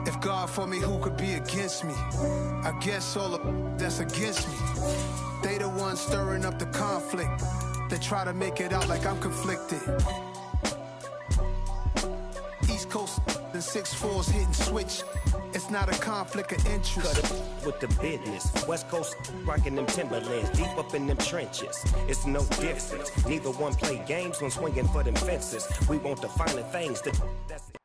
If God for me, who could be against me? I guess all of that's against me. They the ones stirring up the conflict. They try to make it out like I'm conflicted. East Coast and 6'4's hitting switch. It's not a conflict of interest. Cut up with the business. West Coast rocking them Timberlands, deep up in them trenches. It's no difference. Neither one play games when swinging for them fences. We want the finer things. That's it.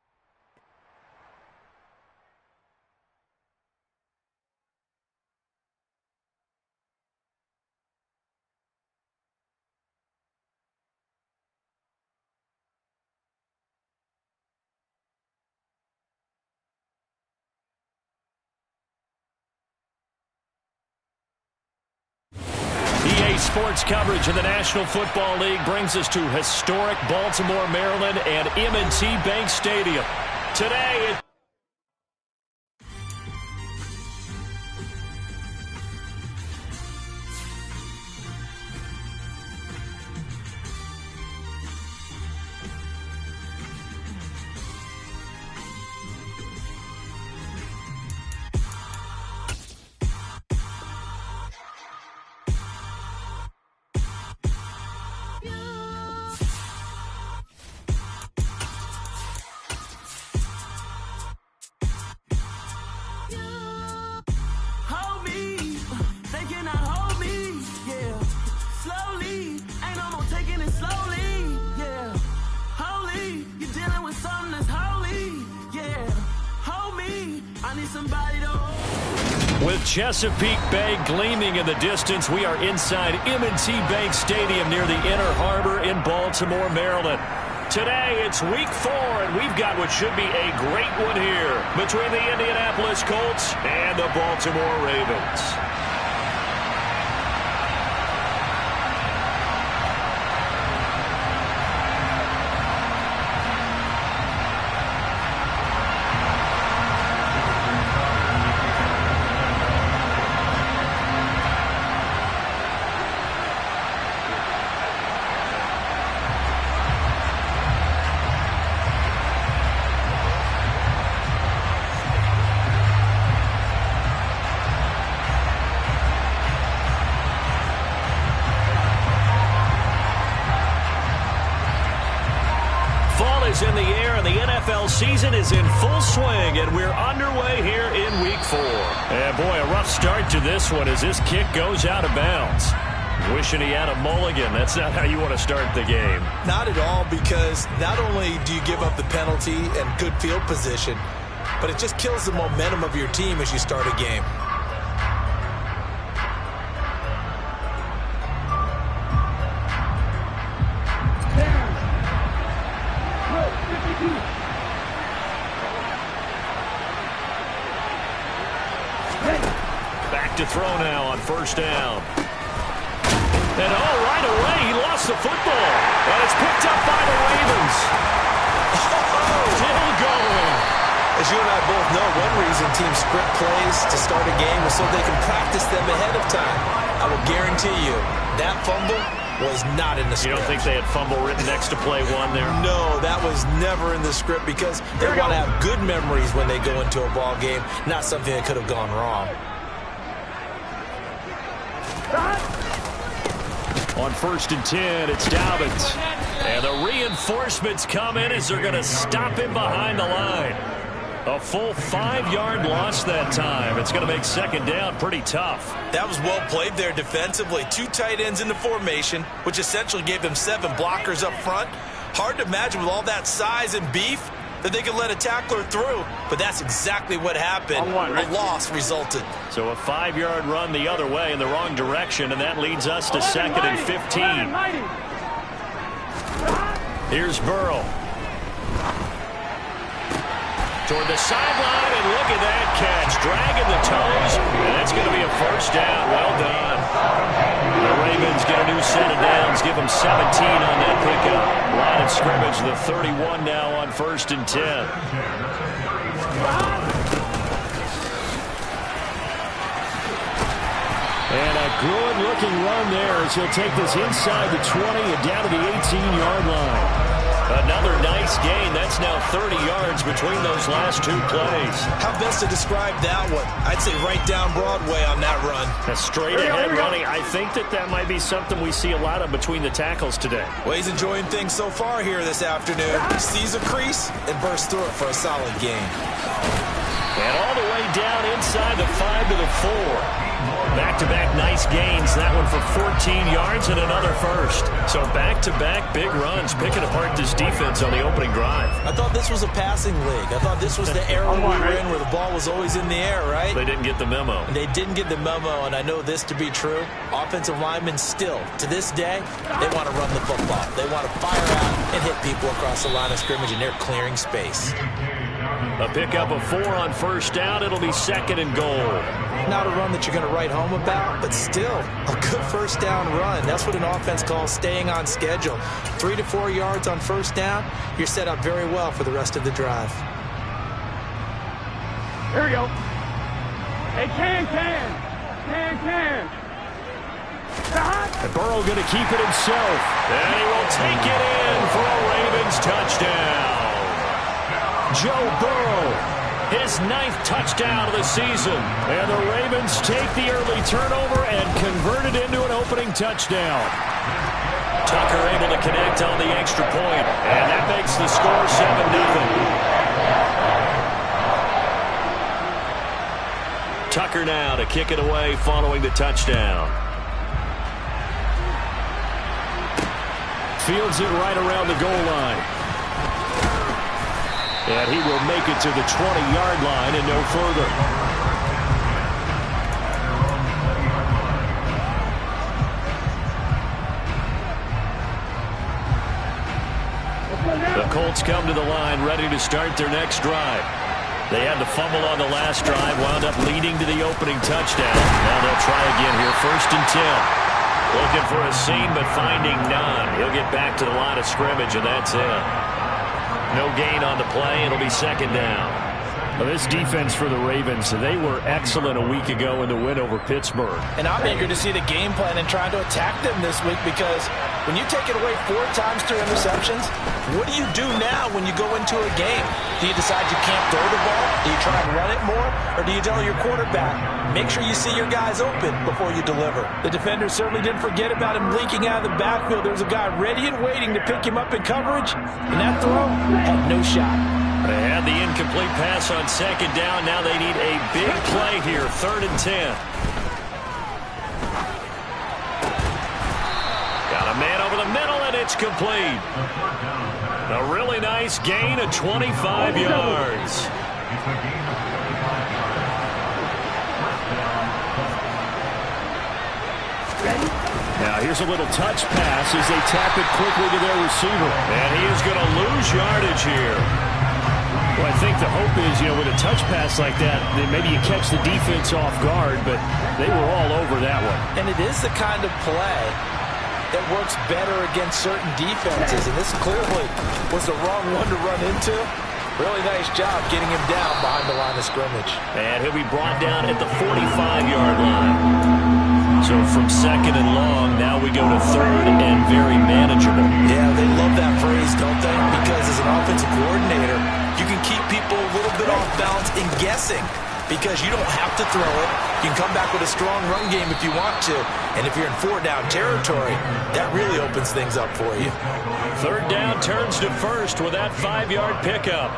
Sports coverage in the National Football League brings us to historic Baltimore, Maryland, and M&T Bank Stadium. Today, with Chesapeake Bay gleaming in the distance, we are inside M&T Bank Stadium near the Inner Harbor in Baltimore, Maryland. Today, it's Week 4, and we've got what should be a great one here between the Indianapolis Colts and the Baltimore Ravens. In the air, and the NFL season is in full swing, and we're underway here in Week 4. And boy, a rough start to this one as this kick goes out of bounds. Wishing he had a mulligan. That's not how you want to start the game. Not at all, because not only do you give up the penalty and good field position, but it just kills the momentum of your team as you start a game. To throw now on first down. And right away, he lost the football. And it's picked up by the Ravens. Still going. As you and I both know, one reason teams script plays to start a game is so they can practice them ahead of time. I will guarantee you, that fumble was not in the script. You don't think they had fumble written next to play one there? No, that was never in the script, because they want to have good memories when they go into a ball game, not something that could have gone wrong. On first and 10, it's Dobbins. And the reinforcements come in as they're going to stop him behind the line. A full 5-yard loss that time. It's going to make second down pretty tough. That was well played there defensively. 2 tight ends in the formation, which essentially gave them 7 blockers up front. Hard to imagine with all that size and beef that they could let a tackler through, but that's exactly what happened. A loss resulted. So a 5-yard run the other way in the wrong direction, and that leads us to second and 15. Here's Burrow. Toward the sideline, and look at that catch. Dragging the toes, and that's going to be a first down. Well done. The Ravens get a new set of downs, give them 17 on that pickup. Line of scrimmage, the 31 now on first and 10. Good-looking run there as he'll take this inside the 20 and down to the 18-yard line. Another nice gain. That's now 30 yards between those last two plays. How best to describe that one? I'd say right down Broadway on that run. A straight-ahead running. I think that might be something we see a lot of between the tackles today. Well, he's enjoying things so far here this afternoon. Sees a crease and bursts through it for a solid gain. And all the way down inside the 5 to the 4. Back-to-back nice gains. That one for 14 yards and another first. So back-to-back big runs, picking apart this defense on the opening drive. I thought this was a passing league. I thought this was the era we were in where the ball was always in the air, right? They didn't get the memo. They didn't get the memo, and I know this to be true. Offensive linemen still, to this day, they want to run the football. They want to fire out and hit people across the line of scrimmage, and they're clearing space. A pickup of 4 on first down. It'll be second and goal. Not a run that you're going to write home about, but still a good first down run. That's what an offense calls staying on schedule. 3 to 4 yards on first down, you're set up very well for the rest of the drive. Here we go. Hey, can. And Burrow going to keep it himself. And he will take it in for a Ravens touchdown. Joe Burrow, his 9th touchdown of the season. And the Ravens take the early turnover and convert it into an opening touchdown. Tucker able to connect on the extra point. And that makes the score 7-0. Tucker now to kick it away following the touchdown. Fields it right around the goal line. And he will make it to the 20-yard line and no further. The Colts come to the line ready to start their next drive. They had the fumble on the last drive, wound up leading to the opening touchdown. Now they'll try again here, 1st and 10. Looking for a seam, but finding none. He'll get back to the line of scrimmage, and that's it. No gain on the play. It'll be second down. Well, this defense for the Ravens, they were excellent a week ago in the win over Pittsburgh. And I'm eager to see the game plan and trying to attack them this week, because when you take it away 4 times through interceptions, what do you do now when you go into a game? Do you decide you can't throw the ball? Do you try and run it more? Or do you tell your quarterback, make sure you see your guys open before you deliver? The defenders certainly didn't forget about him leaking out of the backfield. There was a guy ready and waiting to pick him up in coverage, and that throw had no shot. They had the incomplete pass on second down. Now they need a big play here, 3rd and 10. Got a man over the middle, and it's complete. A really nice gain of 25 yards. Now here's a little touch pass as they tap it quickly to their receiver. And he is going to lose yardage here. Well, I think the hope is, with a touch pass like that, then maybe you catch the defense off guard, but they were all over that one. And it is the kind of play that works better against certain defenses, and this clearly was the wrong one to run into. Really nice job getting him down behind the line of scrimmage. And he'll be brought down at the 45-yard line. So from 2nd and long, now we go to 3rd and very manageable. Yeah, they love that phrase, don't they? Because as an offensive coordinator, you can keep people a little bit off balance in guessing, because you don't have to throw it. You can come back with a strong run game if you want to. And if you're in 4-down territory, that really opens things up for you. 3rd down turns to 1st with that 5-yard pickup.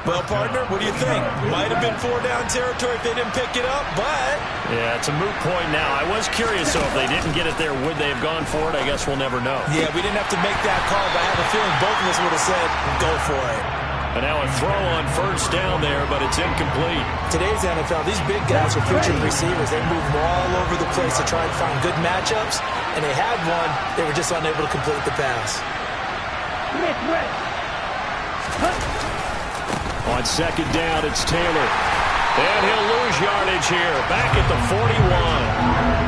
Well, partner, what do you think? Might have been 4-down territory if they didn't pick it up, but... Yeah, it's a moot point now. I was curious, so if they didn't get it there, would they have gone for it? I guess we'll never know. Yeah, we didn't have to make that call, but I have a feeling both of us would have said, go for it. And now a throw on 1st down there, but it's incomplete. Today's NFL, these big guys are featured receivers. They move them all over the place to try and find good matchups, and they had one. They were just unable to complete the pass. On 2nd down, it's Taylor. And he'll lose yardage here, back at the 41.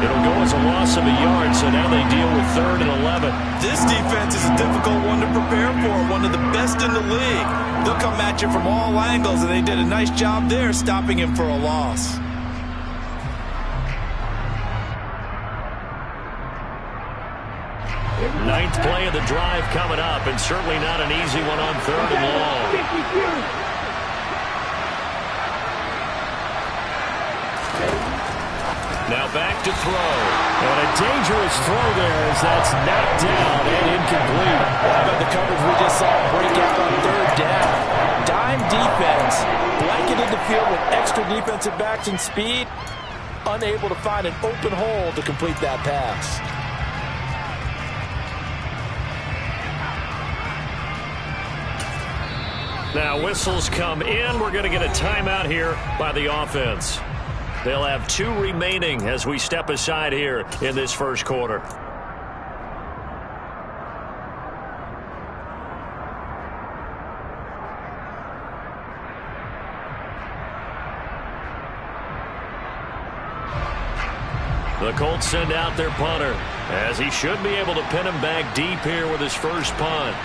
It'll go as a loss of a yard, so now they deal with 3rd and 11. This defense is a difficult one to prepare for, one of the best in the league. They'll come at you from all angles, and they did a nice job there stopping him for a loss. of the drive coming up, and certainly not an easy one on 3rd and long. Now back to throw. And a dangerous throw there as that's knocked down and incomplete. How about the coverage we just saw break out on 3rd down? Dime defense, blanketed the field with extra defensive backs and speed, unable to find an open hole to complete that pass. Now whistles come in. We're going to get a timeout here by the offense. They'll have 2 remaining as we step aside here in this first quarter. The Colts send out their punter, as he should be able to pin him back deep here with his first punt.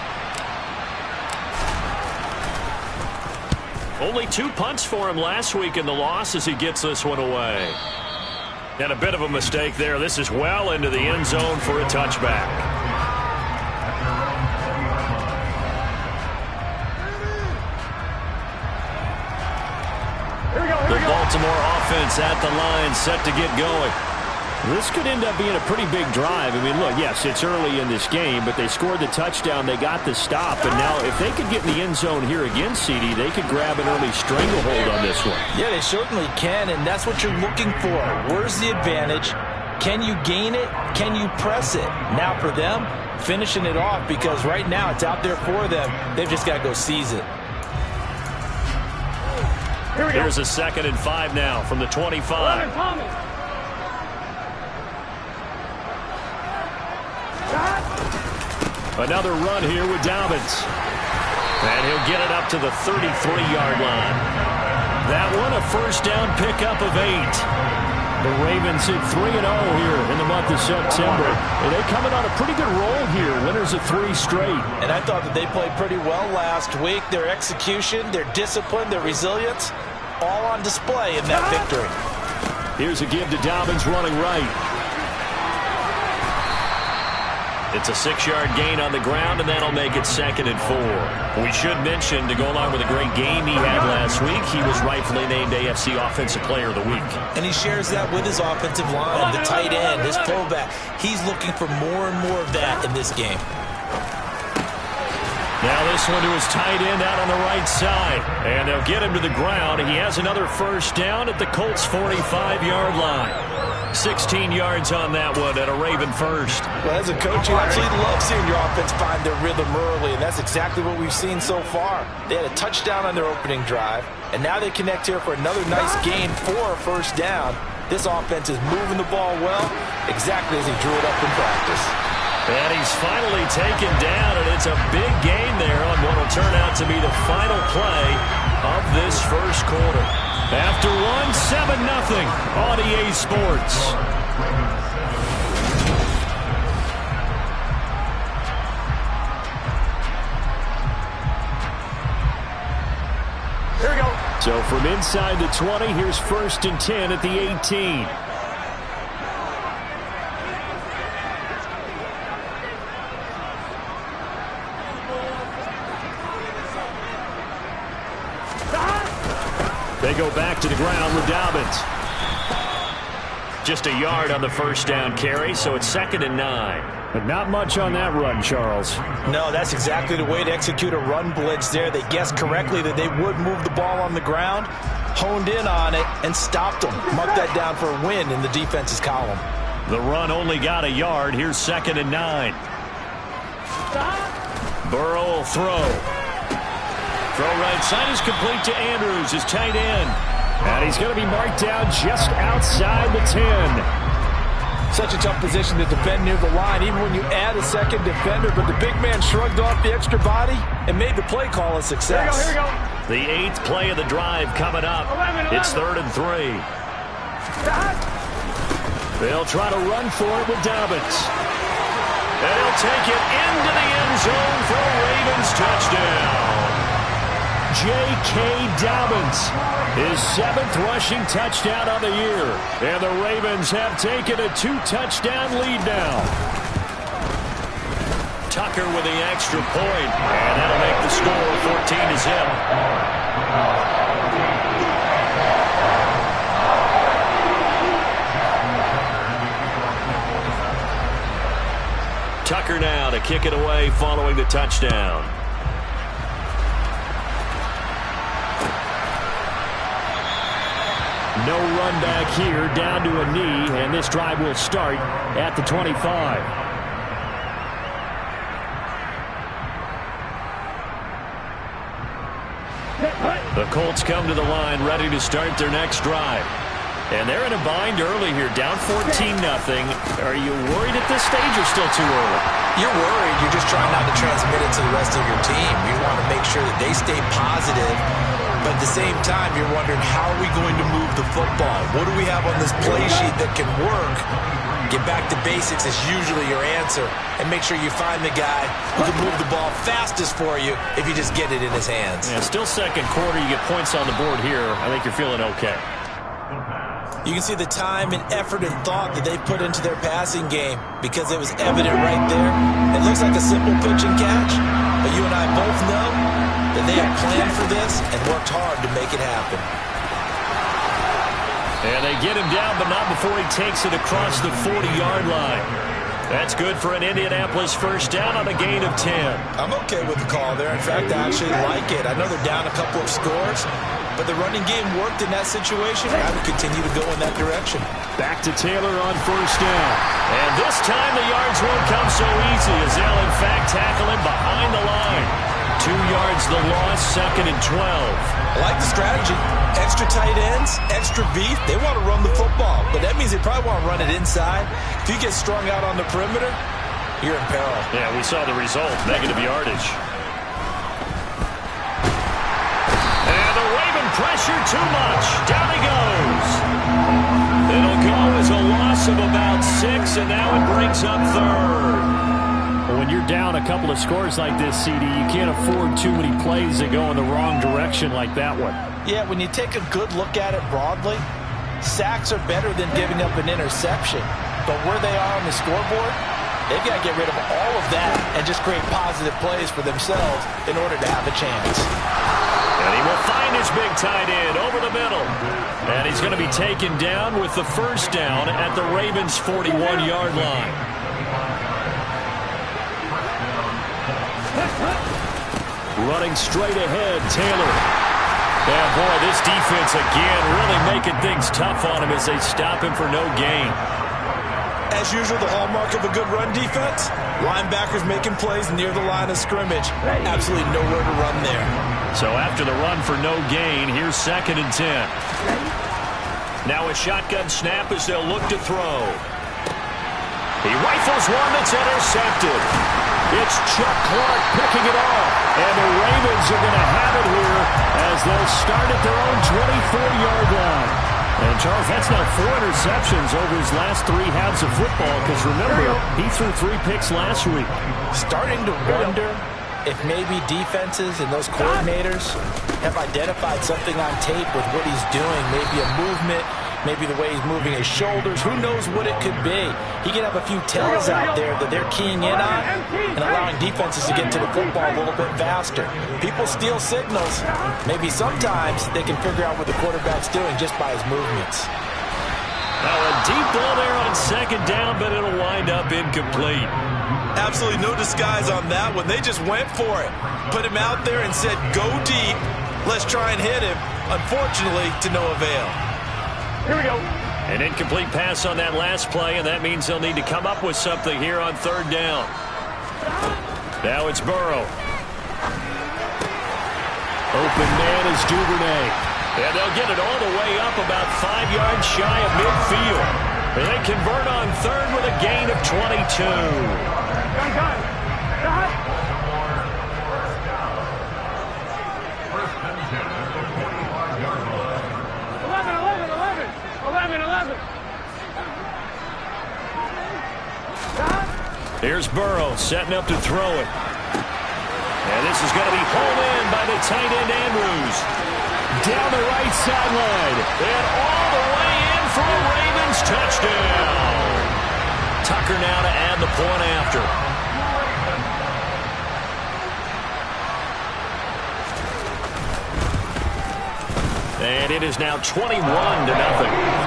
Only 2 punts for him last week in the loss as he gets this one away. And a bit of a mistake there. This is well into the end zone for a touchback. The Baltimore offense at the line, set to get going. This could end up being a pretty big drive. I mean, look, yes, it's early in this game, but they scored the touchdown. They got the stop. And now if they could get in the end zone here again, CD, they could grab an early stranglehold on this one. Yeah, they certainly can, and that's what you're looking for. Where's the advantage? Can you gain it? Can you press it? Now for them, finishing it off, because right now it's out there for them. They've just got to go seize it. Here's a 2nd and 5 now from the 25. Another run here with Dobbins. And he'll get it up to the 33-yard line. That one a first down pickup of 8. The Ravens hit 3-0 here in the month of September. And they're coming on a pretty good roll here. Winners of 3 straight. And I thought that they played pretty well last week. Their execution, their discipline, their resilience, all on display in that victory. Here's a give to Dobbins running right. It's a 6-yard gain on the ground, and that'll make it 2nd and 4. We should mention, to go along with a great game he had last week, he was rightfully named AFC Offensive Player of the Week. And he shares that with his offensive line, the tight end, his fullback. He's looking for more and more of that in this game. Now this one to his tight end out on the right side. And they'll get him to the ground. He has another first down at the Colts' 45-yard line. 16 yards on that one and a Raven first. Well, as a coach, you absolutely love seeing your offense find their rhythm early, and that's exactly what we've seen so far. They had a touchdown on their opening drive, and now they connect here for another nice gain for a first down. This offense is moving the ball well, exactly as he drew it up in practice. And he's finally taken down, and it's a big gain there on what will turn out to be the final play of this first quarter. After one, 7-0 on EA Sports. Here we go. So from inside the 20, here's 1st and 10 at the 18. They go back to the ground with Dobbins. Just a yard on the first down carry, so it's 2nd and 9. But not much on that run, Charles. No, that's exactly the way to execute a run blitz there. They guessed correctly that they would move the ball on the ground, honed in on it, and stopped them. Mark that down for a win in the defense's column. The run only got a yard. Here's 2nd and 9. Burrow will throw. Throw right side is complete to Andrews, his tight end. And he's going to be marked down just outside the 10. Such a tough position to defend near the line, even when you add a second defender. But the big man shrugged off the extra body and made the play call a success. Here we go. The 8th play of the drive coming up. 11. It's 3rd and 3. They'll try to run for it with Dobbins. And he'll take it into the end zone for a Ravens touchdown. J.K. Dobbins, his 7th rushing touchdown of the year. And the Ravens have taken a 2-touchdown lead now. Tucker with the extra point, and that'll make the score 14-0. Tucker now to kick it away following the touchdown. No run back here, down to a knee, and this drive will start at the 25. The Colts come to the line ready to start their next drive. And they're in a bind early here, down 14-0. Are you worried at this stage or still too early? You're worried. You're just trying not to transmit it to the rest of your team. You want to make sure that they stay positive. But at the same time, you're wondering, how are we going to move the football? What do we have on this play sheet that can work? Get back to basics is usually your answer. And make sure you find the guy who can move the ball fastest for you if you just get it in his hands. Yeah, still second quarter. You get points on the board here. I think you're feeling okay. You can see the time and effort and thought that they put into their passing game because it was evident right there. It looks like a simple pitch and catch, but you and I both know that they have planned for this and worked hard to make it happen. And they get him down, but not before he takes it across the 40-yard line. That's good for an Indianapolis first down on a gain of 10. I'm okay with the call there. In fact, I actually like it. I know they're down a couple of scores, but the running game worked in that situation. I would continue to go in that direction. Back to Taylor on first down. And this time the yards won't come so easy as they'll, in fact, tackle him behind the line. 2 yards the loss, 2nd and 12. I like the strategy. Extra tight ends, extra beef. They want to run the football, but that means they probably want to run it inside. If you get strung out on the perimeter, you're in peril. Yeah, we saw the result, negative yardage. And the Raven pressure too much. Down he goes. It'll go as a loss of about 6, and now it brings up 3rd. When you're down a couple of scores like this, CD, you can't afford too many plays that go in the wrong direction like that one. Yeah, when you take a good look at it broadly, sacks are better than giving up an interception. But where they are on the scoreboard, they've got to get rid of all of that and just create positive plays for themselves in order to have a chance. And he will find his big tight end over the middle. And he's going to be taken down with the first down at the Ravens' 41-yard line. Running straight ahead, Taylor. And boy, this defense again really making things tough on him as they stop him for no gain. As usual, the hallmark of a good run defense, linebackers making plays near the line of scrimmage. Absolutely nowhere to run there. So after the run for no gain, here's 2nd and 10. Now a shotgun snap as they'll look to throw. He rifles one that's intercepted. It's Chuck Clark picking it off. And the Ravens are going to have it here as they'll start at their own 24-yard line. And, Charles, that's now 4 interceptions over his last 3 halves of football because, remember, he threw 3 picks last week. Starting to wonder if maybe defenses and those coordinators have identified something on tape with what he's doing, maybe a movement, maybe the way he's moving his shoulders. Who knows what it could be? He can have a few tells out there that they're keying in on and allowing defenses to get to the football a little bit faster. People steal signals. Maybe sometimes they can figure out what the quarterback's doing just by his movements. Now a deep ball there on 2nd down, but it'll wind up incomplete. Absolutely no disguise on that one. They just went for it. Put him out there and said, go deep. Let's try and hit him. Unfortunately, to no avail. Here we go. An incomplete pass on that last play, and that means they'll need to come up with something here on 3rd down. Now it's Burrow. Open man is Duvernay. And they'll get it all the way up about 5 yards shy of midfield. And they convert on 3rd with a gain of 22. Done. 11. Here's Burrow setting up to throw it. And this is going to be hauled in by the tight end Andrews. Down the right sideline. And all the way in for a Ravens touchdown. Tucker now to add the point after. And it is now 21-0.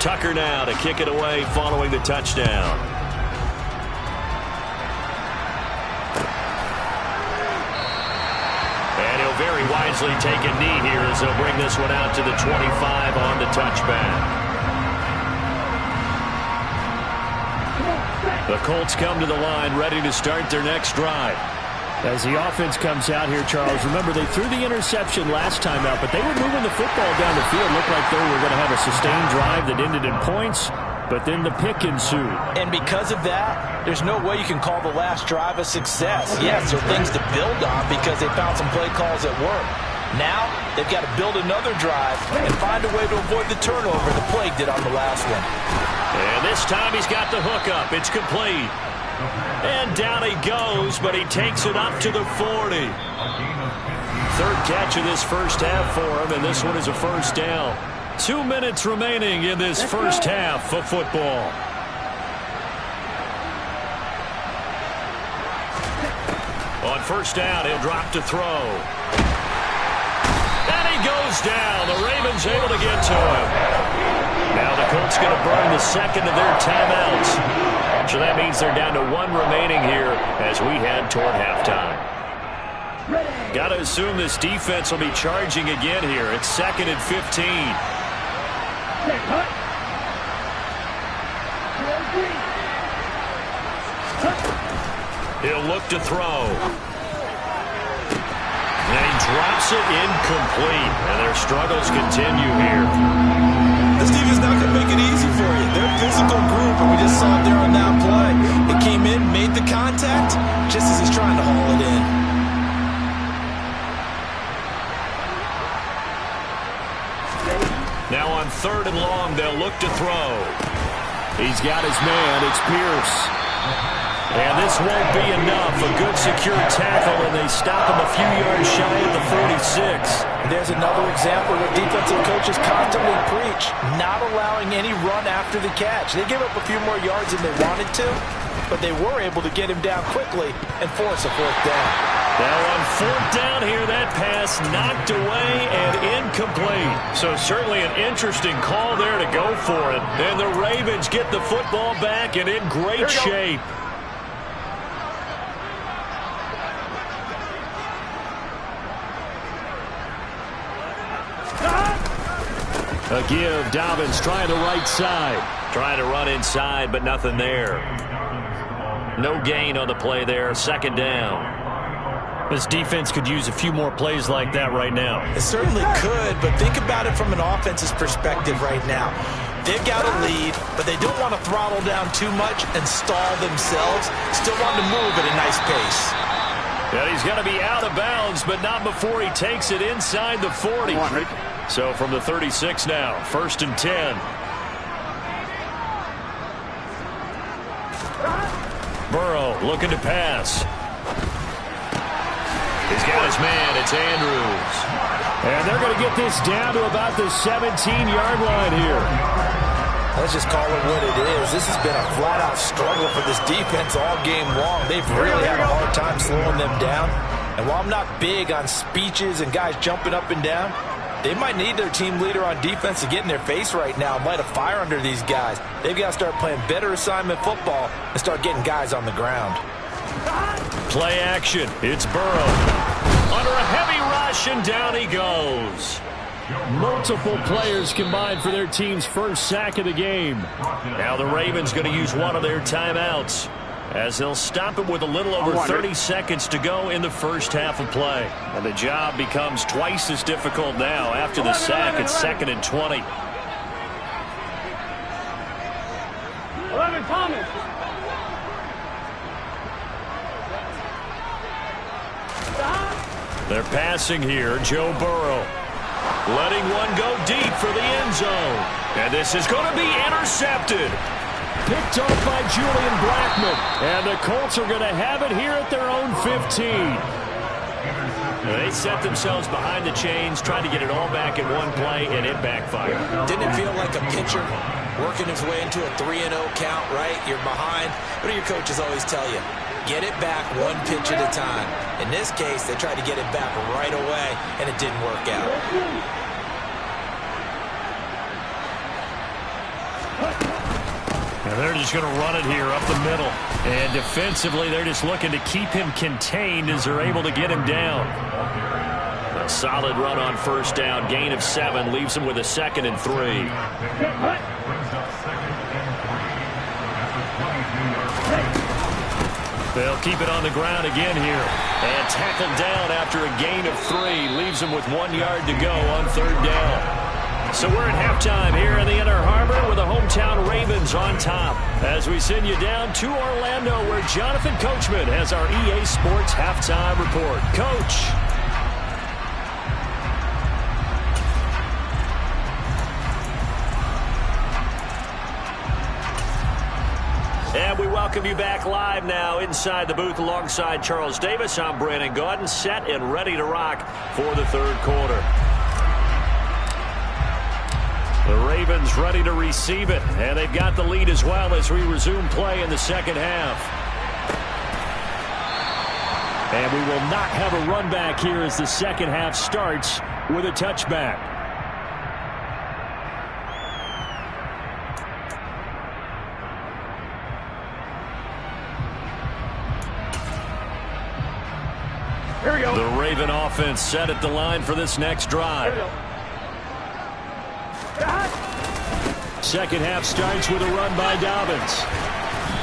Tucker now to kick it away following the touchdown. And he'll very wisely take a knee here as they'll bring this one out to the 25 on the touchback. The Colts come to the line ready to start their next drive. As the offense comes out here, Charles, remember they threw the interception last time out, but they were moving the football down the field. Looked like they were going to have a sustained drive that ended in points, but then the pick ensued. And because of that, there's no way you can call the last drive a success. Yes, there are things to build on because they found some play calls that work. Now, they've got to build another drive and find a way to avoid the turnover the Plague did on the last one. And this time he's got the hook up. It's complete. And down he goes, but he takes it up to the 40. Third catch of this first half for him, and this one is a first down. 2 minutes remaining in this first half of football. On first down, he'll drop to throw. And he goes down. The Ravens able to get to him. Now the Colts going to burn the second of their timeouts. So that means they're down to one remaining here as we head toward halftime. Got to assume this defense will be charging again here. It's 2nd and 15. He'll look to throw. And he drops it incomplete. And their struggles continue here. This defense not going to make it easy for you. They're a physical group, and we just saw it there on that play. It came in, made the contact, just as he's trying to haul it in. Now on 3rd and long, they'll look to throw. He's got his man. It's Pierce. And this won't be enough. A good secure tackle, and they stop him a few yards shy of the 46. There's another example where defensive coaches constantly preach, not allowing any run after the catch. They give up a few more yards than they wanted to, but they were able to get him down quickly and force a fourth down. Now on 4th down here, that pass knocked away and incomplete. So certainly an interesting call there to go for it. And the Ravens get the football back and in great shape. A give. Dobbins trying the right side. Trying to run inside, but nothing there. No gain on the play there. 2nd down. This defense could use a few more plays like that right now. It certainly could, but think about it from an offense's perspective right now. They've got a lead, but they don't want to throttle down too much and stall themselves. Still want to move at a nice pace. And he's going to be out of bounds, but not before he takes it inside the 40. So from the 36 now, 1st and 10. Burrow looking to pass. He's got his man. It's Andrews. And they're going to get this down to about the 17-yard line here. Let's just call it what it is. This has been a flat-out struggle for this defense all game long. They've really had a hard time slowing them down. And while I'm not big on speeches and guys jumping up and down, they might need their team leader on defense to get in their face right now and light a fire under these guys. They've got to start playing better assignment football and start getting guys on the ground. Play action. It's Burrow. Under a heavy rush, and down he goes. Multiple players combined for their team's first sack of the game. Now the Ravens going to use one of their timeouts as they'll stop it with a little over 30 seconds to go in the first half of play. And the job becomes twice as difficult now after the sack. It's 2nd and 20. 11, Thomas. They're passing here. Joe Burrow letting one go deep for the end zone. And this is going to be intercepted. picked off by Julian Blackmon. And the Colts are going to have it here at their own 15. They set themselves behind the chains, trying to get it all back in one play, and it backfired. Didn't it feel like a pitcher working his way into a 3-0 count, right? You're behind. What do your coaches always tell you? Get it back one pitch at a time. In this case, they tried to get it back right away, and it didn't work out. And they're just going to run it here up the middle. And defensively, they're just looking to keep him contained as they're able to get him down. A solid run on first down. Gain of 7 leaves him with a 2nd and 3. They'll keep it on the ground again here. And tackled down after a gain of 3. Leaves him with 1 yard to go on third down. So we're at halftime here in the Inner Harbor with the hometown Ravens on top. As we send you down to Orlando where Jonathan Coachman has our EA Sports halftime report. Coach. And we welcome you back live now inside the booth alongside Charles Davis. I'm Brandon Gaudin, set and ready to rock for the third quarter. The Ravens ready to receive it, and they've got the lead as well as we resume play in the second half. And we will not have a run back here as the second half starts with a touchback. Here we go. The Raven offense set at the line for this next drive. Second half starts with a run by Dobbins.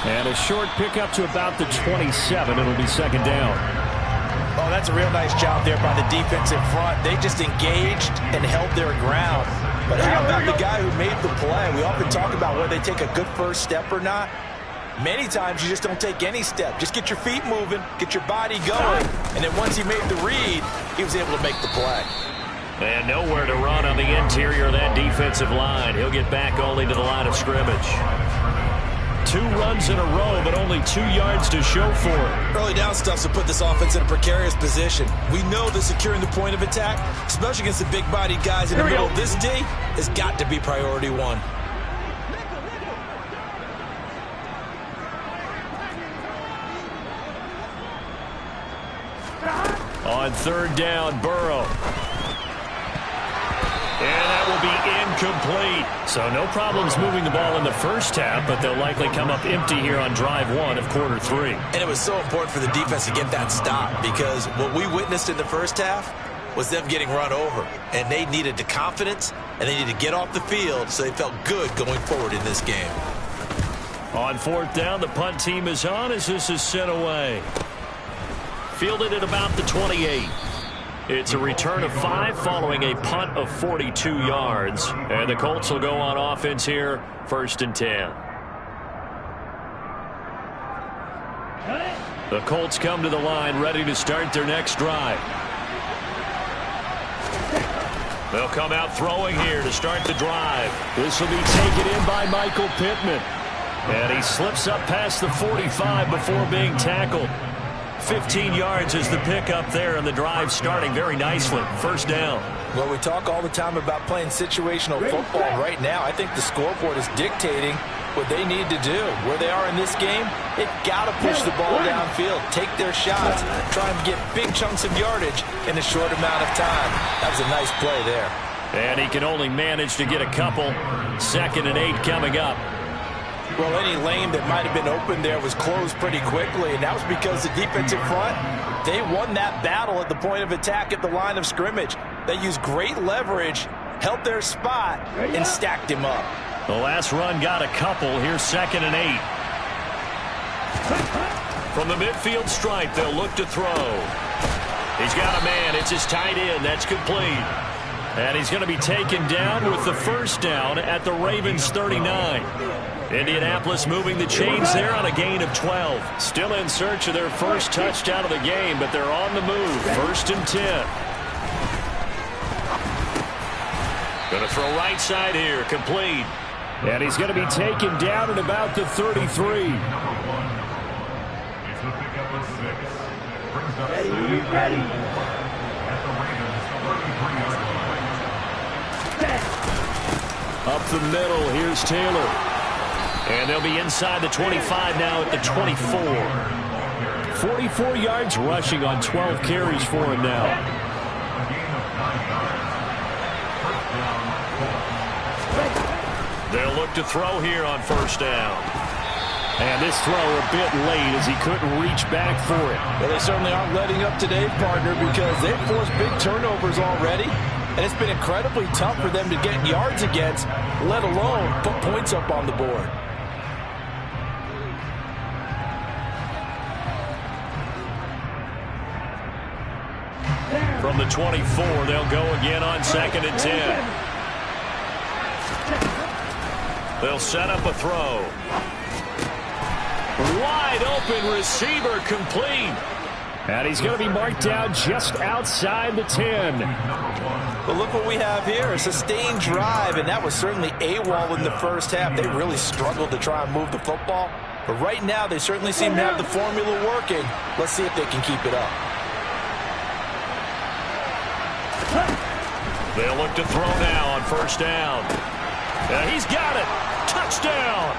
And a short pickup to about the 27. It'll be second down. Oh, that's a real nice job there by the defense in front. They just engaged and held their ground. But how about the guy who made the play? We often talk about whether they take a good first step or not. Many times you just don't take any step. Just get your feet moving, get your body going. And then once he made the read, he was able to make the play. And nowhere to run on the interior of that defensive line. He'll get back only to the line of scrimmage. 2 runs in a row, but only 2 yards to show for it. Early down stuff to put this offense in a precarious position. We know that securing the point of attack, especially against the big-bodied guys in the middle of this D, has got to be priority 1. On third down, Burrow. And that will be incomplete. So no problems moving the ball in the first half, but they'll likely come up empty here on drive 1 of quarter 3. And it was so important for the defense to get that stop because what we witnessed in the first half was them getting run over. And they needed the confidence, and they needed to get off the field so they felt good going forward in this game. On fourth down, the punt team is on as this is sent away. Fielded at about the 28. It's a return of 5 following a punt of 42 yards. And the Colts will go on offense here, 1st and 10. The Colts come to the line ready to start their next drive. They'll come out throwing here to start the drive. This will be taken in by Michael Pittman. And he slips up past the 45 before being tackled. 15 yards is the pickup there, and the drive starting very nicely. 1st down. Well, we talk all the time about playing situational football. Right now, I think the scoreboard is dictating what they need to do. Where they are in this game, they've got to push the ball downfield, take their shots, try and get big chunks of yardage in a short amount of time. That was a nice play there. And he can only manage to get a couple. 2nd and 8 coming up. Well, any lane that might have been open there was closed pretty quickly, and that was because the defense in front, they won that battle at the point of attack at the line of scrimmage. They used great leverage, held their spot, and stacked him up. The last run got a couple. Here's 2nd and 8. From the midfield stripe, they'll look to throw. He's got a man. It's his tight end. That's complete. And he's going to be taken down with the 1st down at the Ravens 39. Indianapolis moving the chains there on a gain of 12. Still in search of their first touchdown of the game, but they're on the move. 1st and 10. Going to throw right side here. Complete. And he's going to be taken down at about the 33. Ready. Up the middle, here's Taylor. And they'll be inside the 25 now at the 24. 44 yards rushing on 12 carries for him now. They'll look to throw here on first down. And this throw a bit late as he couldn't reach back for it. Well, they certainly aren't letting up today, partner, because they've forced big turnovers already. And it's been incredibly tough for them to get yards against, let alone put points up on the board. From the 24, they'll go again on 2nd and 10. They'll set up a throw. Wide open receiver complete. And he's going to be marked down just outside the 10. But look what we have here, a sustained drive, and that was certainly AWOL in the first half. They really struggled to try and move the football. But right now, they certainly seem to have the formula working. Let's see if they can keep it up. They'll look to throw now on first down. He's got it. Touchdown.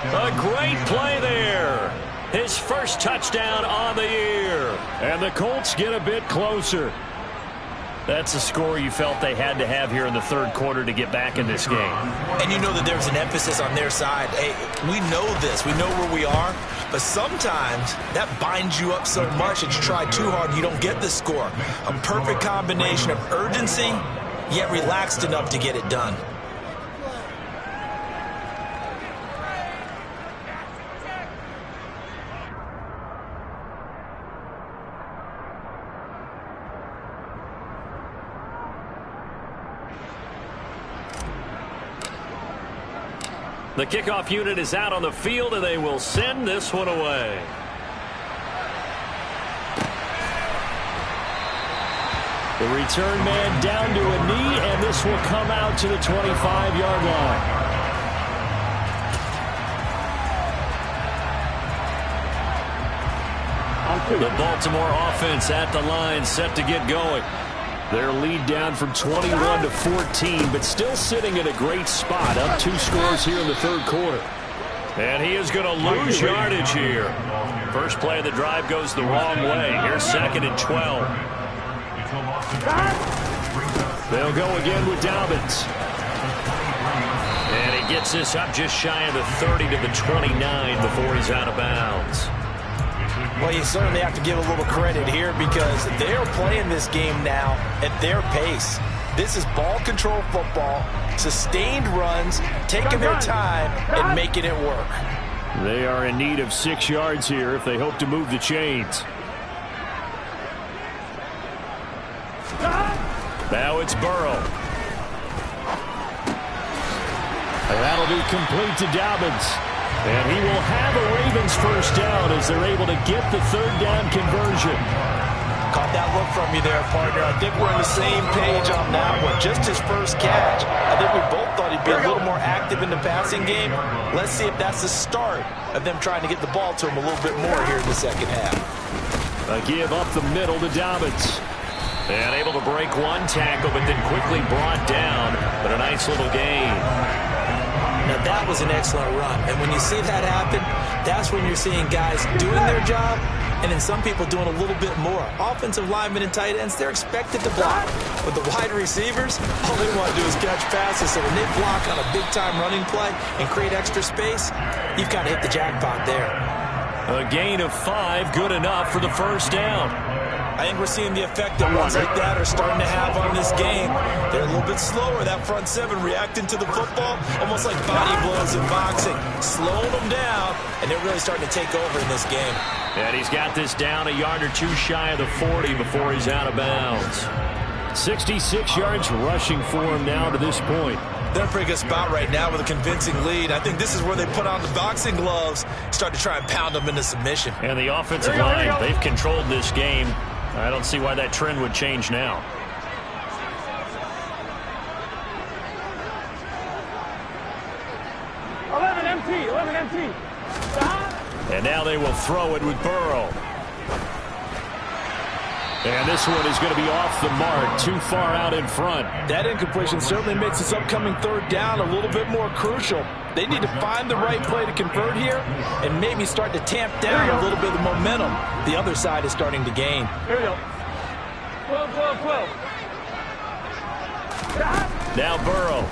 A great play there. His first touchdown on the year. And the Colts get a bit closer. That's a score you felt they had to have here in the third quarter to get back in this game. And you know that there's an emphasis on their side. Hey, we know this. We know where we are. But sometimes that binds you up so much that you try too hard and you don't get the score. A perfect combination of urgency, yet relaxed enough to get it done. The kickoff unit is out on the field, and they will send this one away. The return man down to a knee, and this will come out to the 25-yard line. The Baltimore offense at the line, set to get going. Their lead down from 21 to 14, but still sitting at a great spot, up 2 scores here in the third quarter. And he is going to lose yardage here. First play of the drive goes the wrong way. Here's 2nd and 12. They'll go again with Dobbins. And he gets this up just shy of the 30 to the 29 before he's out of bounds. Well, you certainly have to give a little credit here because they're playing this game now at their pace. This is ball control football, sustained runs, taking their time and making it work. They are in need of 6 yards here if they hope to move the chains. Now it's Burrow. And that'll be complete to Dobbins. And he will have a Ravens first down as they're able to get the third down conversion. Caught that look from you there, partner. I think we're on the same page on that one. Just his first catch. I think we both thought he'd be a little more active in the passing game. Let's see if that's the start of them trying to get the ball to him a little bit more here in the second half. A give up the middle to Dobbins. And able to break one tackle, but then quickly brought down. But a nice little gain. Now, that was an excellent run. And when you see that happen, that's when you're seeing guys doing their job and then some people doing a little bit more. Offensive linemen and tight ends, they're expected to block. But the wide receivers, all they want to do is catch passes. So when they block on a big-time running play and create extra space, you've kind of hit the jackpot there. A gain of 5, good enough for the first down. I think we're seeing the effect that ones like that are starting to have on this game. They're a little bit slower, that front seven reacting to the football, almost like body blows in boxing, slowing them down, and they're really starting to take over in this game. And he's got this down a yard or 2 shy of the 40 before he's out of bounds. 66 yards rushing for him now to this point. They're in a pretty good spot right now with a convincing lead. I think this is where they put on the boxing gloves, start to try and pound them into submission. And the offensive line, they've controlled this game. I don't see why that trend would change now. And now they will throw it with Burrow. And this one is going to be off the mark, too far out in front. That incompletion certainly makes this upcoming third down a little bit more crucial. They need to find the right play to convert here and maybe start to tamp down a little bit of the momentum the other side is starting to gain. Here we go. 12, 12, 12. Now Burrow.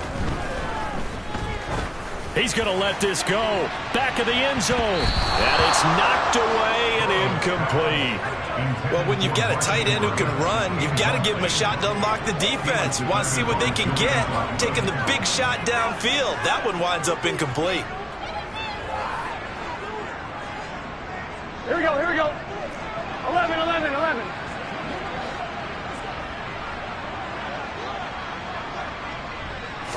He's going to let this go. Back of the end zone. And it's knocked away and incomplete. Well, when you've got a tight end who can run, you've got to give him a shot to unlock the defense. You want to see what they can get, taking the big shot downfield. That one winds up incomplete. Here we go, here we go. 11, 11, 11.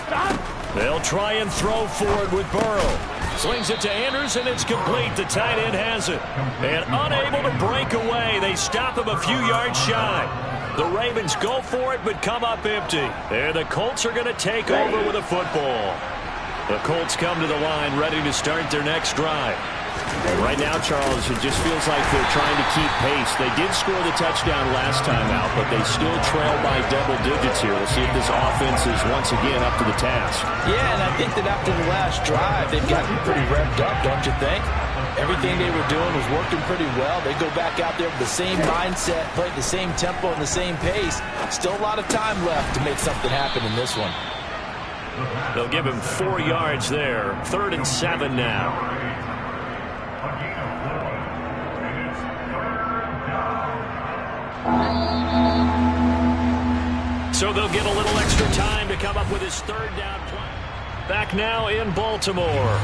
Stop. They'll try and throw forward with Burrow. Slings it to Andrews, and it's complete. The tight end has it. And unable to break away. They stop him a few yards shy. The Ravens go for it, but come up empty. And the Colts are going to take over with a football. The Colts come to the line, ready to start their next drive. Right now, Charles, it just feels like they're trying to keep pace. They did score the touchdown last time out, but they still trail by double digits here. We'll see if this offense is once again up to the task. Yeah, and I think that after the last drive, they've gotten pretty revved up, don't you think? Everything they were doing was working pretty well. They go back out there with the same mindset, play at the same tempo and the same pace. Still a lot of time left to make something happen in this one. They'll give him 4 yards there. 3rd and 7 now. So they'll get a little extra time to come up with his 3rd down play. Back now in Baltimore.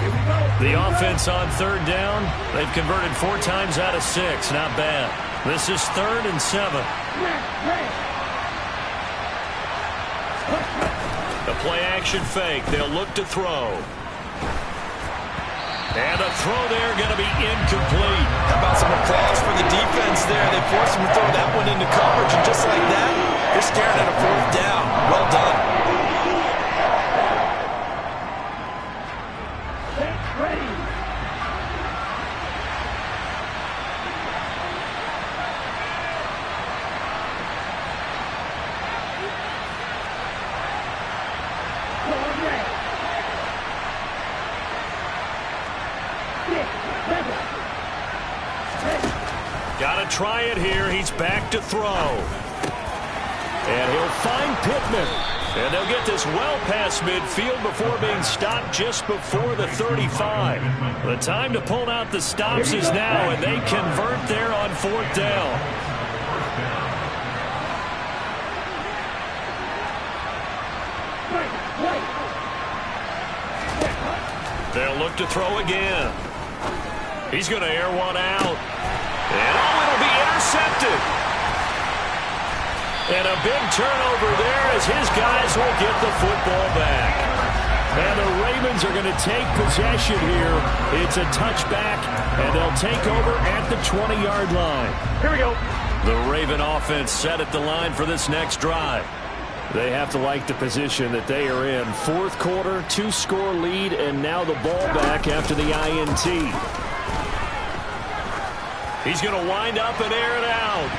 The offense on 3rd down. They've converted 4 times out of 6. Not bad. This is 3rd and 7. The play action fake. They'll look to throw. And a throw there going to be incomplete. How about some applause for the defense there? They forced him to throw that one into coverage, and just like that, they're staring at a 4th down. Well done. Got to try it here. He's back to throw. And he'll find Pittman. And they'll get this well past midfield before being stopped just before the 35. The time to pull out the stops is now, and they convert there on 4th down. They'll look to throw again. He's going to air one out. And it'll be intercepted. And a big turnover there as his guys will get the football back. And the Ravens are going to take possession here. It's a touchback, and they'll take over at the 20-yard line. Here we go. The Raven offense set at the line for this next drive. They have to like the position that they are in. 4th quarter, 2-score lead, and now the ball back after the INT. He's going to wind up and air it out.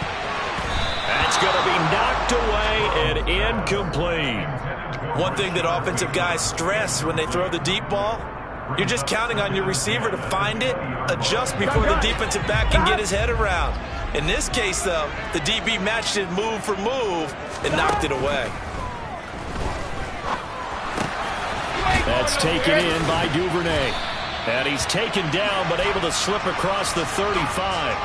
That's going to be knocked away and incomplete. One thing that offensive guys stress when they throw the deep ball, you're just counting on your receiver to find it, adjust before the defensive back can get his head around. In this case, though, the DB matched it move for move and knocked it away. That's taken in by Duvernay. And he's taken down, but able to slip across the 35.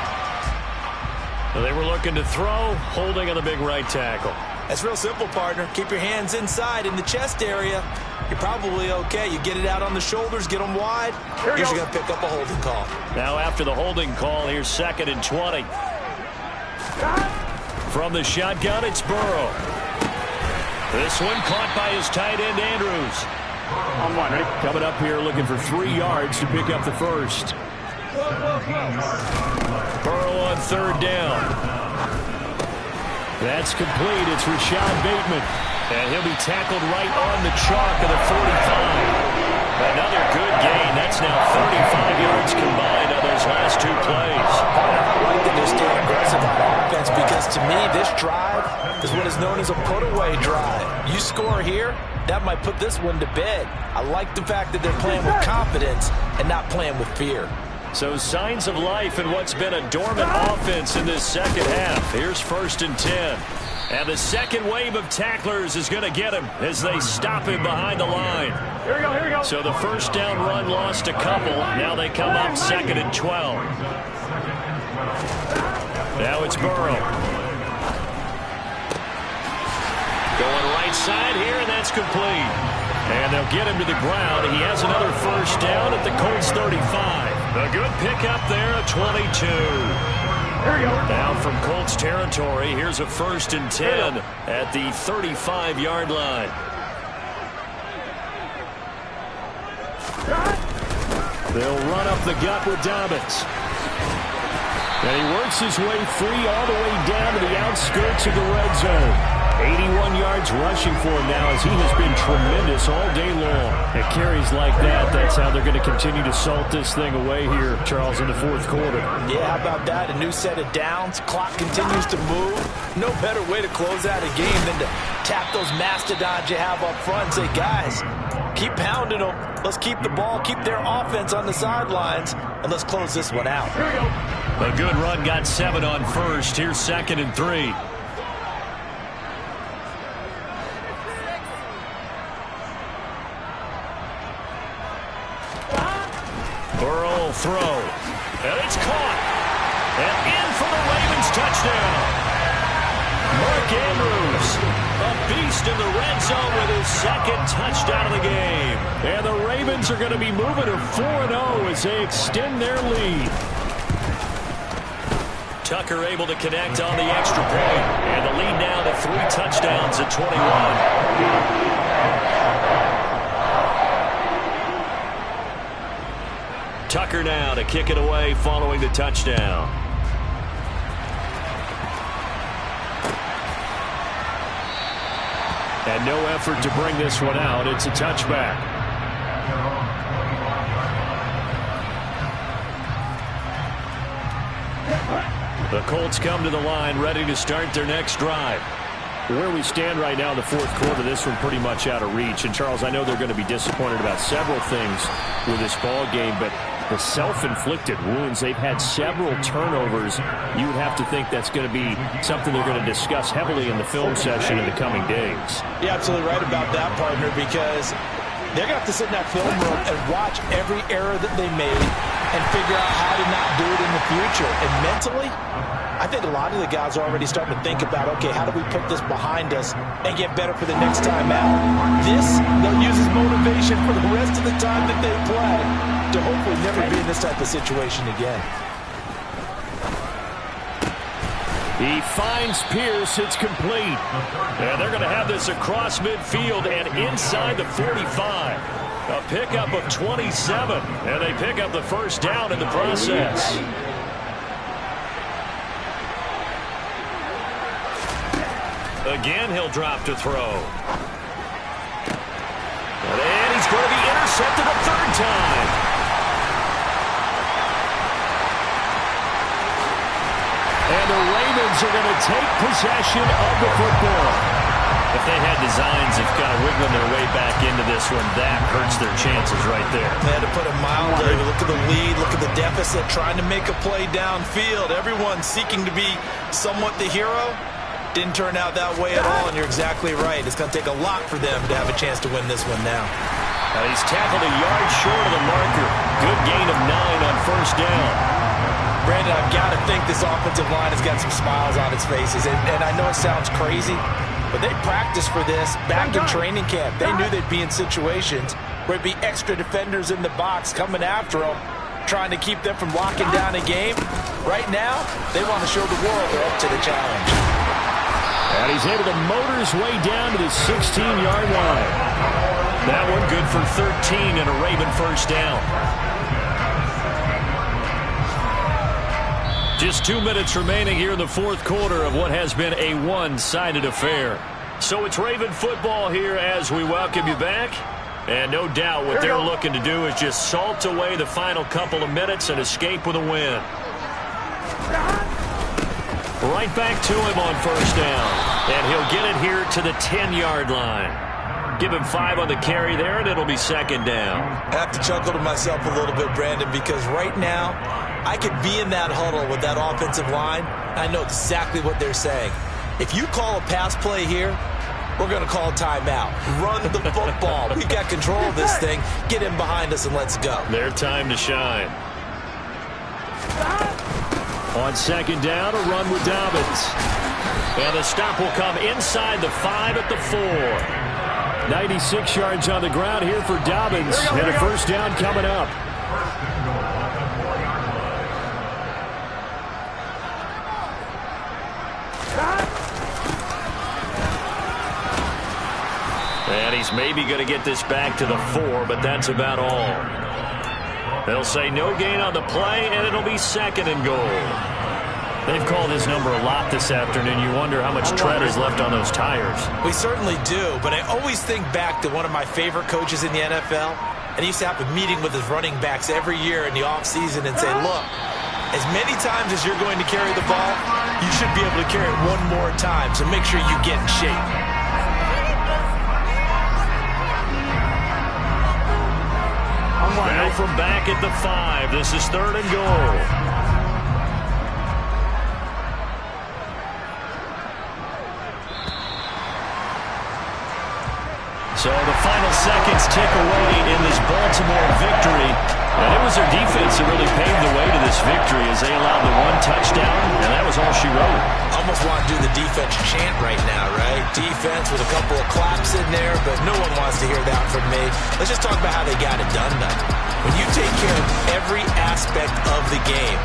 They were looking to throw, holding on the big right tackle. That's real simple, partner. Keep your hands inside in the chest area. You're probably okay. You get it out on the shoulders, get them wide. You're going to pick up a holding call. Now after the holding call, here's 2nd and 20. From the shotgun, it's Burrow. This one caught by his tight end, Andrews. On 1, ready? Coming up here looking for 3 yards to pick up the 1st. Burrow on 3rd down. That's complete. It's Rashad Bateman. And he'll be tackled right on the chalk of the 45. Another good gain. That's now 35 yards combined on those last two plays. I like that they're staying aggressive on offense because to me this drive is what is known as a put-away drive. You score here, that might put this one to bed. I like the fact that they're playing with confidence and not playing with fear. So signs of life in what's been a dormant offense in this second half. Here's 1st and 10. And the second wave of tacklers is going to get him as they stop him behind the line. Here we go, here we go. So the first down run lost a couple. Now they come up 2nd and 12. Now it's Burrow. Going right side here, and that's complete. And they'll get him to the ground. He has another first down at the Colts 35. A good pickup there at 22. Now from Colts territory, here's a 1st and 10 at the 35-yard line. They'll run up the gut with Dobbins. And he works his way free all the way down to the outskirts of the red zone. 81 yards rushing for him now as he has been tremendous all day long. At carries like that, that's how they're going to continue to salt this thing away here, Charles, in the 4th quarter. Yeah, how about that? A new set of downs. Clock continues to move. No better way to close out a game than to tap those mastodons you have up front and say, guys, keep pounding them. Let's keep the ball, keep their offense on the sidelines, and let's close this one out. A good run got 7 on first. Here's 2nd and 3. Burrow will throw. And it's caught. And in for the Ravens touchdown. Mark Andrews, a beast in the red zone with his 2nd touchdown of the game. And the Ravens are going to be moving to 4-0 as they extend their lead. Tucker able to connect on the extra point. And the lead now to 3 touchdowns at 21. Tucker now to kick it away following the touchdown. And no effort to bring this one out. It's a touchback. The Colts come to the line ready to start their next drive. Where we stand right now in the 4th quarter, this one pretty much out of reach. And, Charles, I know they're going to be disappointed about several things with this ball game, but the self-inflicted wounds, they've had several turnovers. You would have to think that's going to be something they're going to discuss heavily in the film session in the coming days. You're absolutely right about that, partner, because they're going to have to sit in that film room and watch every error that they made and figure out how to not do it in the future. And mentally, I think a lot of the guys are already starting to think about, okay, how do we put this behind us and get better for the next time out? This, they'll use as motivation for the rest of the time that they play to hopefully never be in this type of situation again. He finds Pierce. It's complete. And they're going to have this across midfield and inside the 45. A pickup of 27. And they pick up the first down in the process. Again, he'll drop to throw. And he's going to be intercepted a 3rd time. And the Ravens are going to take possession of the football. If they had designs of kind of wiggling their way back into this one, that hurts their chances right there. They had to put it mildly. Look at the lead. Look at the deficit. Trying to make a play downfield. Everyone seeking to be somewhat the hero. Didn't turn out that way at all, and you're exactly right. It's going to take a lot for them to have a chance to win this one now. He's tackled a yard short of the marker. Good gain of 9 on first down. Brandon, I've got to think this offensive line has got some smiles on its faces. And I know it sounds crazy, but they practiced for this back in training camp. They knew they'd be in situations where it'd be extra defenders in the box coming after them, trying to keep them from locking down a game. Right now, they want to show the world they're up to the challenge. And he's able to motor his way down to the 16-yard line. That one good for 13 and a Raven first down. Just 2 minutes remaining here in the 4th quarter of what has been a one-sided affair. So it's Raven football here as we welcome you back. And no doubt what they're looking to do is just salt away the final couple of minutes and escape with a win. Right back to him on first down. And he'll get it here to the 10-yard line. Give him 5 on the carry there, and it'll be second down. I have to chuckle to myself a little bit, Brandon, because right now I could be in that huddle with that offensive line. I know exactly what they're saying. If you call a pass play here, we're going to call timeout. Run the football. We've got control of this thing. Get in behind us and let's go. Their time to shine. On second down, a run with Dobbins. And the stop will come inside the 5 at the 4. 96 yards on the ground here for Dobbins. And a first down coming up. And he's maybe going to get this back to the 4, but that's about all. They'll say no gain on the play, and it'll be second and goal. They've called his number a lot this afternoon. You wonder how much tread is left on those tires. We certainly do, but I always think back to one of my favorite coaches in the NFL, and he used to have a meeting with his running backs every year in the offseason and say, look, as many times as you're going to carry the ball, you should be able to carry it one more time, so make sure you get in shape. Now from back at the 5, this is third and goal. So the final seconds tick away in this Baltimore victory. And it was their defense that really paved the way to this victory as they allowed the 1 touchdown, and that was all she wrote. Almost want to do the defense chant right now, right? Defense with a couple of claps in there, but no one wants to hear that from me. Let's just talk about how they got it done. When you take care of every aspect of the game,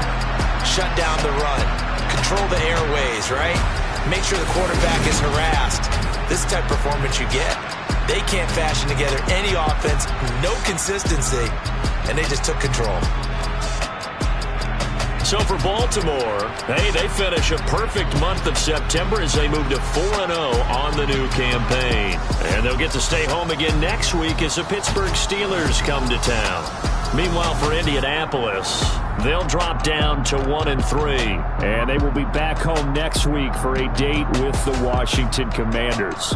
shut down the run, control the airways, right? Make sure the quarterback is harassed. This type of performance you get. They can't fashion together any offense, no consistency, and they just took control. So for Baltimore, hey, they finish a perfect month of September as they move to 4-0 on the new campaign. And they'll get to stay home again next week as the Pittsburgh Steelers come to town. Meanwhile, for Indianapolis, they'll drop down to 1-3. And they will be back home next week for a date with the Washington Commanders.